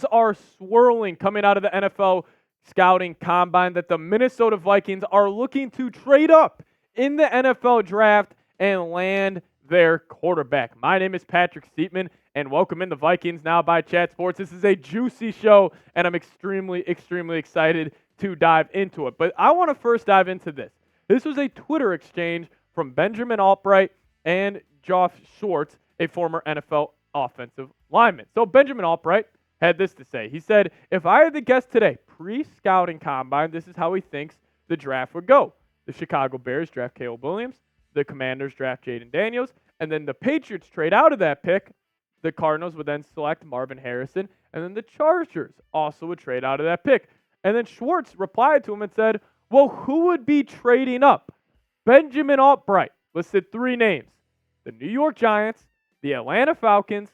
rumors are swirling coming out of the NFL scouting combine that the Minnesota Vikings are looking to trade up in the NFL draft and land their quarterback. My name is Patrick Siepman, and welcome in the Vikings Now by Chat Sports. This is a juicy show, and I'm extremely excited to dive into it. But I want to first dive into this. This was a Twitter exchange from Benjamin Albright and Josh Schwartz, a former NFL offensive lineman. So Benjamin Albright had this to say. He said, if I had to guess today, pre-scouting combine, this is how he thinks the draft would go. The Chicago Bears draft Caleb Williams. The Commanders draft Jaden Daniels. And then the Patriots trade out of that pick. The Cardinals would then select Marvin Harrison. And then the Chargers also would trade out of that pick. And then Schwartz replied to him and said, well, who would be trading up? Benjamin Albright listed 3 names. The New York Giants, the Atlanta Falcons,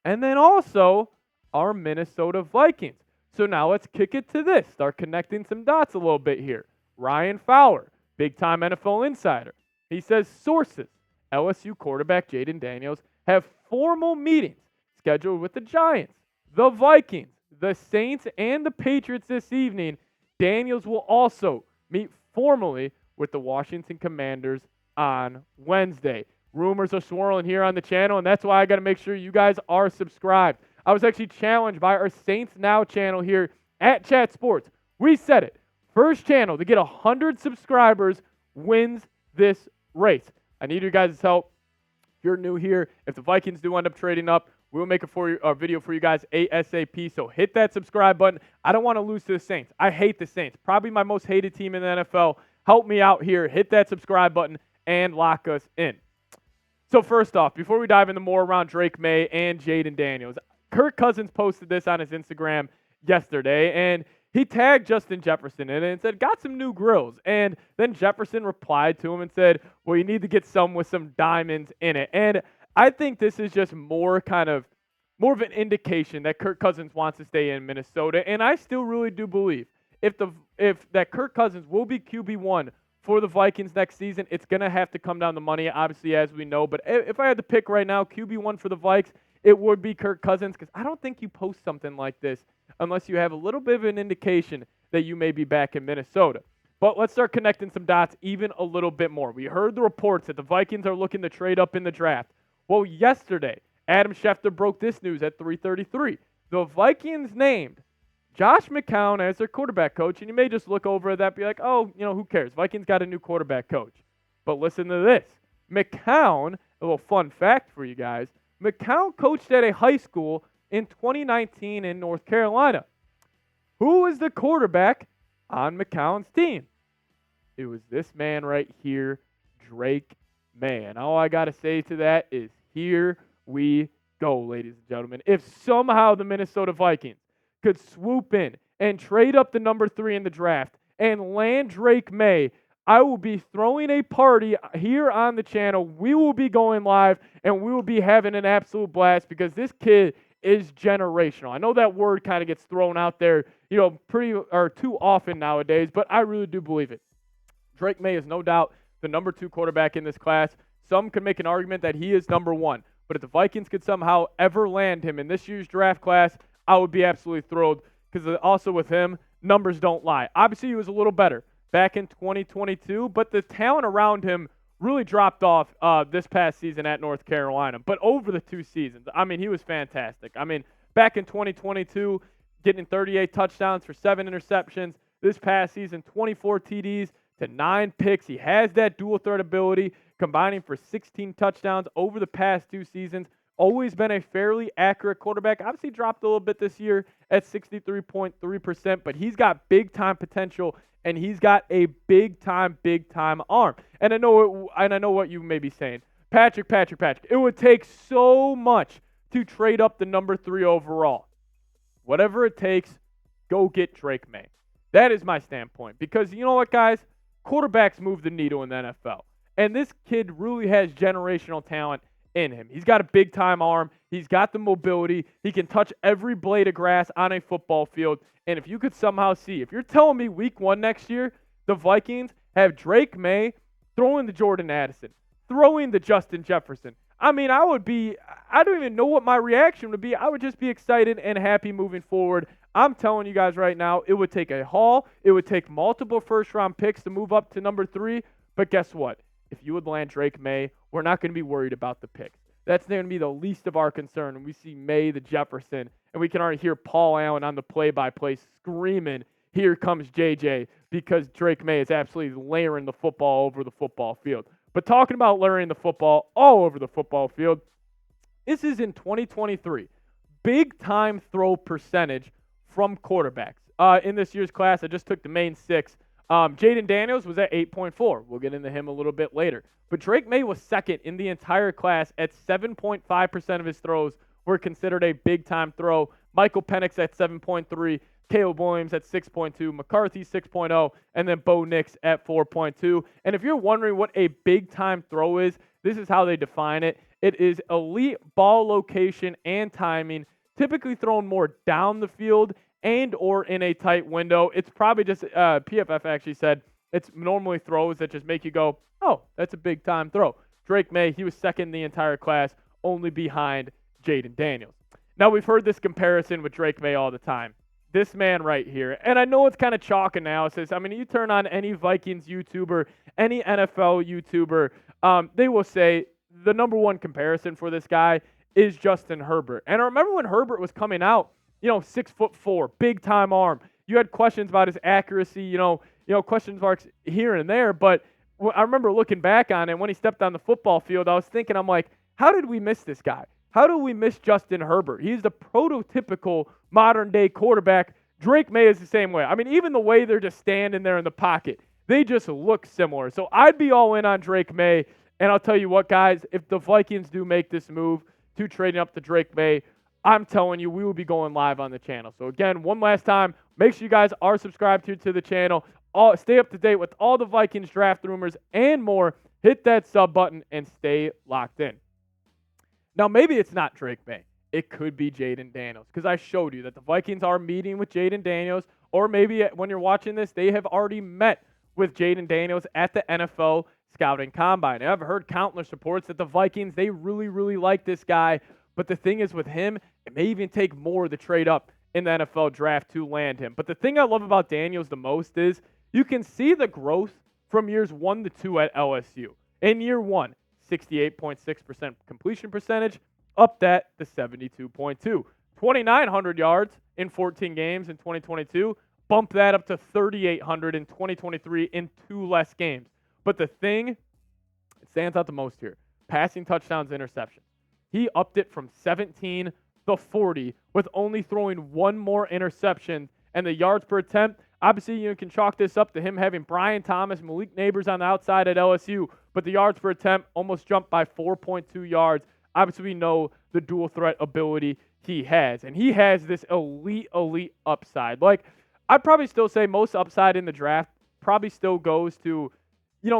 and then also our Minnesota Vikings. So now let's kick it to this. Start connecting some dots a little bit here. Ryan Fowler, big-time NFL insider. He says sources, LSU quarterback Jaden Daniels, have formal meetings scheduled with the Giants, the Vikings, the Saints, and the Patriots this evening. Daniels will also meet formally with the Washington Commanders on Wednesday. Rumors are swirling here on the channel, and that's why I got to make sure you guys are subscribed. I was actually challenged by our Saints Now channel here at Chat Sports. We said it. First channel to get 100 subscribers wins this race. I need your guys' help. If you're new here, if the Vikings do end up trading up, we'll make a video for you guys ASAP. So hit that subscribe button. I don't want to lose to the Saints. I hate the Saints. Probably my most hated team in the NFL. Help me out here. Hit that subscribe button and lock us in. So first off, before we dive into more around Drake Maye and Jaden Daniels, Kirk Cousins posted this on his Instagram yesterday, and he tagged Justin Jefferson in it and said, got some new grills. And then Jefferson replied to him and said, well, you need to get some with some diamonds in it. And I think this is just more of an indication that Kirk Cousins wants to stay in Minnesota. And I still really do believe if that Kirk Cousins will be QB1 for the Vikings next season, it's going to have to come down to money, obviously, as we know. But if I had to pick right now, QB1 for the Vikes, it would be Kirk Cousins, because I don't think you post something like this unless you have a little bit of an indication that you may be back in Minnesota. But let's start connecting some dots even a little bit more. We heard the reports that the Vikings are looking to trade up in the draft. Well, yesterday, Adam Schefter broke this news at 3:33. The Vikings named Josh McCown as their quarterback coach, and you may just look over at that and be like, oh, who cares? Vikings got a new quarterback coach. But listen to this. McCown, a little fun fact for you guys, McCown coached at a high school in 2019 in North Carolina. Who was the quarterback on McCown's team? It was this man right here, Drake Maye. And all I got to say to that is here we go, ladies and gentlemen. If somehow the Minnesota Vikings could swoop in and trade up the number 3 in the draft and land Drake Maye, I will be throwing a party here on the channel. We will be going live, and we will be having an absolute blast because this kid is generational. I know that word kind of gets thrown out there, too often nowadays, but I really do believe it. Drake Maye is no doubt the number 2 quarterback in this class. Some could make an argument that he is number 1, but if the Vikings could somehow ever land him in this year's draft class, I would be absolutely thrilled because also with him, numbers don't lie. Obviously, he was a little better back in 2022, but the talent around him really dropped off this past season at North Carolina. But over the 2 seasons, he was fantastic. Back in 2022, getting 38 touchdowns for 7 interceptions. This past season, 24 TDs to 9 picks. He has that dual threat ability, combining for 16 touchdowns over the past 2 seasons. Always been a fairly accurate quarterback. Obviously dropped a little bit this year at 63.3%, but he's got big-time potential, and he's got a big-time arm. And I know what you may be saying. Patrick, it would take so much to trade up the number 3 overall. Whatever it takes, go get Drake Maye. That is my standpoint. Because you know what, guys? Quarterbacks move the needle in the NFL. And this kid really has generational talent in him. He's got a big-time arm. He's got the mobility. He can touch every blade of grass on a football field. And if you could somehow see, if you're telling me week 1 next year, the Vikings have Drake Maye throwing to Jordan Addison, throwing to Justin Jefferson. I mean, I don't even know what my reaction would be. I would just be excited and happy moving forward. I'm telling you guys right now, it would take a haul. It would take multiple first-round picks to move up to number 3. But guess what? If you would land Drake Maye, we're not going to be worried about the picks. That's going to be the least of our concern. And we see Maye the Jefferson, and we can already hear Paul Allen on the play-by-play screaming, "Here comes JJ," because Drake Maye is absolutely layering the football over the football field. But talking about layering the football all over the football field, this is in 2023. Big time throw percentage from quarterbacks. In this year's class, I just took the main 6. Jaden Daniels was at 8.4. We'll get into him a little bit later. But Drake Maye was second in the entire class at 7.5% of his throws were considered a big time throw. Michael Penix at 7.3. Caleb Williams at 6.2, McCarthy 6.0, and then Bo Nix at 4.2. And if you're wondering what a big-time throw is, this is how they define it. It is elite ball location and timing, typically thrown more down the field and or in a tight window. It's probably just, PFF actually said, it's normally throws that just make you go, oh, that's a big-time throw. Drake Maye, he was second in the entire class, only behind Jaden Daniels. Now, we've heard this comparison with Drake Maye all the time. This man right here, and I know it's kind of chalk analysis. I mean, you turn on any Vikings YouTuber, any NFL YouTuber, they will say the number one comparison for this guy is Justin Herbert. And I remember when Herbert was coming out, 6'4", big time arm. You had questions about his accuracy, question marks here and there. But I remember looking back on it when he stepped on the football field. I was thinking, I'm like, how did we miss this guy? How do we miss Justin Herbert? He's the prototypical modern-day quarterback. Drake Maye is the same way. I mean, even the way they're just standing there in the pocket, they just look similar. So I'd be all in on Drake Maye. And I'll tell you what, guys, if the Vikings do make this move to trading up to Drake Maye, I'm telling you, we will be going live on the channel. So again, one last time, make sure you guys are subscribed here to the channel. Stay up to date with all the Vikings draft rumors and more. Hit that sub button and stay locked in. Now, maybe it's not Drake Maye. It could be Jaden Daniels because I showed you that the Vikings are meeting with Jaden Daniels, or maybe when you're watching this, they have already met with Jaden Daniels at the NFL Scouting Combine. And I've heard countless reports that the Vikings, they really, really like this guy. But the thing is with him, it may even take more to trade up in the NFL draft to land him. But the thing I love about Daniels the most is you can see the growth from years 1 to 2 at LSU. In year 1, 68.6% completion percentage, up that to 72.2. 2,900 yards in 14 games in 2022, bump that up to 3,800 in 2023 in 2 less games. But the thing that stands out the most here, passing touchdowns, interceptions. He upped it from 17 to 40 with only throwing 1 more interception, and the yards per attempt, obviously you can chalk this up to him having Brian Thomas, Malik Neighbors on the outside at LSU, but the yards per attempt almost jumped by 4.2 yards. Obviously, we know the dual threat ability he has, and he has this elite upside. Like, I'd probably still say most upside in the draft probably still goes to,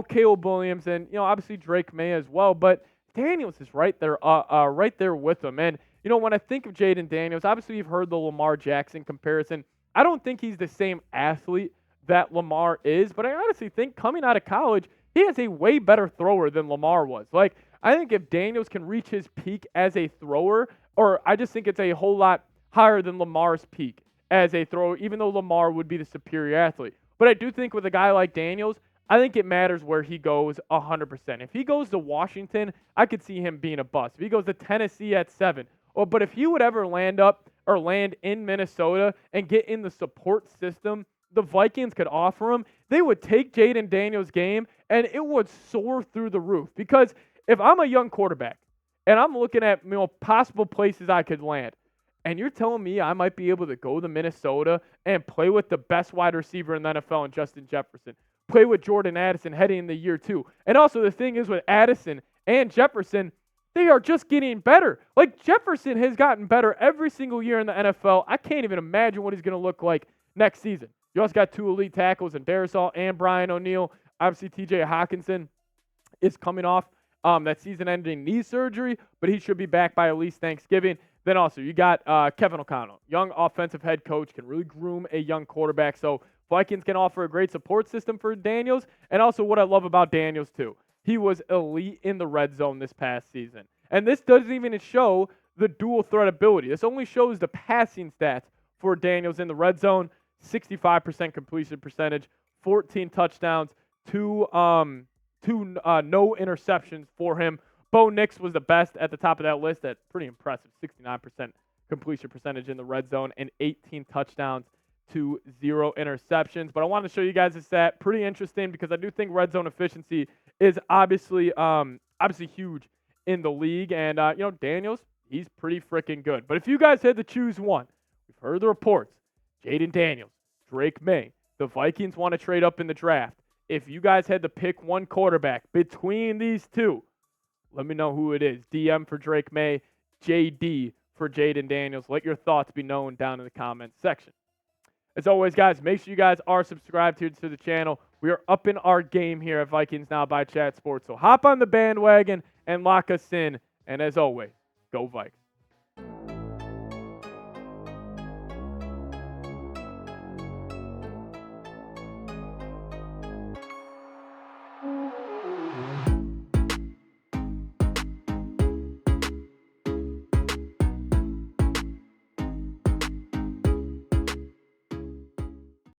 Caleb Williams and, obviously Drake Maye as well, but Daniels is right there with him. And, when I think of Jaden Daniels, obviously you've heard the Lamar Jackson comparison. I don't think he's the same athlete that Lamar is, but I honestly think coming out of college, he is a way better thrower than Lamar was. Like, I think if Daniels can reach his peak as a thrower, or I just think it's a whole lot higher than Lamar's peak as a thrower, even though Lamar would be the superior athlete. But I do think with a guy like Daniels, I think it matters where he goes 100%. If he goes to Washington, I could see him being a bust. If he goes to Tennessee at 7, but if he would ever land in Minnesota and get in the support system the Vikings could offer him, they would take Jaden Daniels' game and it would soar through the roof. Because if I'm a young quarterback and I'm looking at possible places I could land, and you're telling me I might be able to go to Minnesota and play with the best wide receiver in the NFL in Justin Jefferson, play with Jordan Addison heading into year 2. And also the thing is with Addison and Jefferson, they are just getting better. Like, Jefferson has gotten better every single year in the NFL. I can't even imagine what he's going to look like next season. You also got 2 elite tackles in Darisaw and Brian O'Neill. Obviously, T.J. Hawkinson is coming off that season-ending knee surgery, but he should be back by at least Thanksgiving. Then also, you got Kevin O'Connell, young offensive head coach, can really groom a young quarterback. So Vikings can offer a great support system for Daniels. And also what I love about Daniels, too, he was elite in the red zone this past season. And this doesn't even show the dual threat ability. This only shows the passing stats for Daniels in the red zone. 65% completion percentage, 14 touchdowns, two no interceptions for him. Bo Nix was the best at the top of that list. That's pretty impressive. 69% completion percentage in the red zone and 18 touchdowns to 0 interceptions. But I want to show you guys this stat. Pretty interesting because I do think red zone efficiency is obviously huge in the league. And, Daniels, he's pretty freaking good. But if you guys had to choose one, we've heard the reports. Jayden Daniels, Drake Maye. The Vikings want to trade up in the draft. If you guys had to pick one quarterback between these two, let me know who it is. DM for Drake Maye, JD for Jayden Daniels. Let your thoughts be known down in the comments section. As always, guys, make sure you guys are subscribed here to the channel. We are upping our game here at Vikings Now by Chat Sports. So hop on the bandwagon and lock us in. And as always, go Vikes.